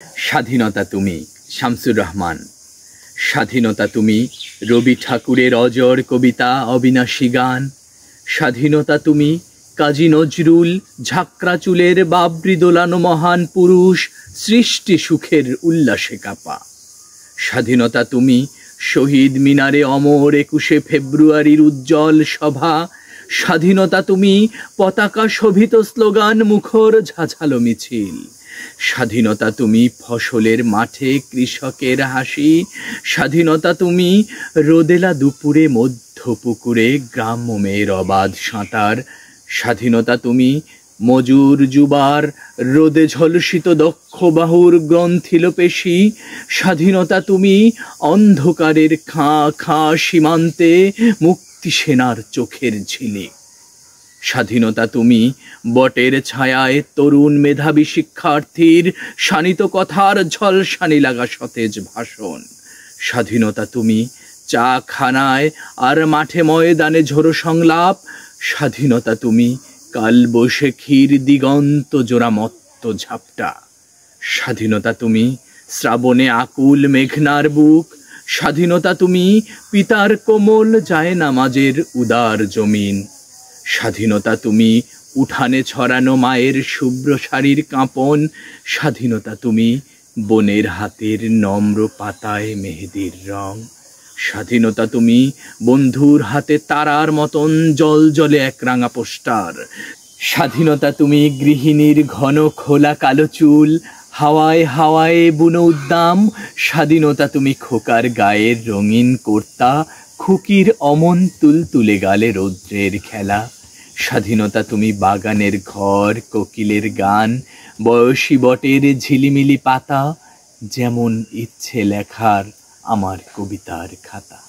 স্বাধীনতা তুমি, শামসুর রহমান। স্বাধীনতা তুমি, রবি ঠাকুরের অজর কবিতা, অবিনাশী গান। স্বাধীনতা তুমি, কাজী নজরুল, ঝাঁকড়া চুলের বাবরি দোলানো মহান পুরুষ, সৃষ্টি সুখের উল্লাসে কাপা। স্বাধীনতা তুমি, শহীদ মিনারে অমর 21শে ফেব্রুয়ারির উজ্জ্বল সভা। স্বাধীনতা তুমি, পতাকা শোভিত স্লোগান মুখর ঝাঝালো মিছিল। স্বাধীনতা তুমি, ফসলের মাঠে কৃষকের হাসি। স্বাধীনতা তুমি, রোদেলা দুপুরে মধ্য পুকুরে গ্রাম্য মেয়ের অবাধ সাঁতার। স্বাধীনতা তুমি, মজুর যুবার রোদে ঝলসিত দক্ষ বাহুর গ্রন্থিল পেশি। স্বাধীনতা তুমি, অন্ধকারের খাঁ খাঁ সীমান্তে মুক্তি সেনার চোখের ঝিলিক। স্বাধীনতা তুমি, বটের ছায়ায় তরুণ মেধাবী শিক্ষার্থীর শানিত কথার ঝলসানি লাগা সতেজ ভাষণ। স্বাধীনতা তুমি, চা খানায় আর মাঠে ময়দানে ঝোড়ো সংলাপ। স্বাধীনতা তুমি, কালবৈশাখীর দিগন্ত জোড়া মত্ত ঝাপটা। স্বাধীনতা তুমি, শ্রাবণে আকুল মেঘনার বুক। স্বাধীনতা তুমি, পিতার কোমল জায়নামাজের উদার জমিন। স্বাধীনতা তুমি, উঠানে ছড়ানো মায়ের শুভ্র শাড়ির কাঁপন। স্বাধীনতা তুমি, বনের হাতের নম্র পাতায় মেহেদির রং। স্বাধীনতা তুমি, বন্ধুর হাতে তারার মতন জল জলে এক রাঙা পোস্টার। স্বাধীনতা তুমি, গৃহিণীর ঘন খোলা কালো চুল, হাওয়ায় হাওয়ায় বুনো উদ্দাম। স্বাধীনতা তুমি, খোকার গায়ের রঙিন কর্তা, খুকির অমন তুলতুলে গালে রৌদ্রের খেলা। স্বাধীনতা তুমি, বাগানের ঘর, কোকিলের গান, বয়সী বটের ঝিলিমিলি পাতা, যেমন ইচ্ছে লেখার আমার কবিতার খাতা।